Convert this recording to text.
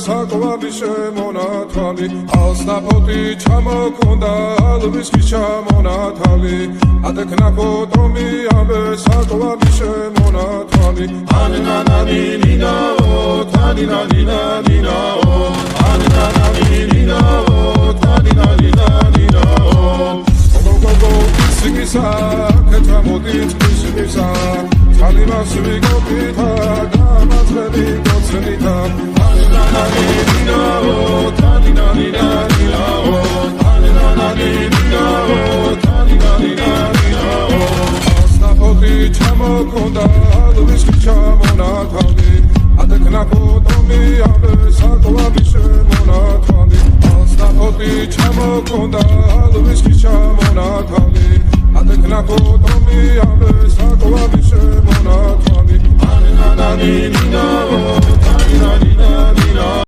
საკვარი შემონათვალი ალსნაფოთი ჩამოქონდა ალვისკის ჩამონათალი ატექნაკო ტომი ამე საკვარი შემონათვალი ანანანინინაო თანინანინანინაო ანანანინინაო თანინანინანინაო გოგოგო სიგისა კეთამოდით სიგისა Alima svigo pita, gama zeli gocelita. Anananina o, taninanina o, anananina o, taninanina o. Astapoti chamo konda, alviski chamo nathali. Adeknako tomi abe sakwa bishe monathali. Astapoti chamo konda, alviski chamo nathali. Adeknako tomi abe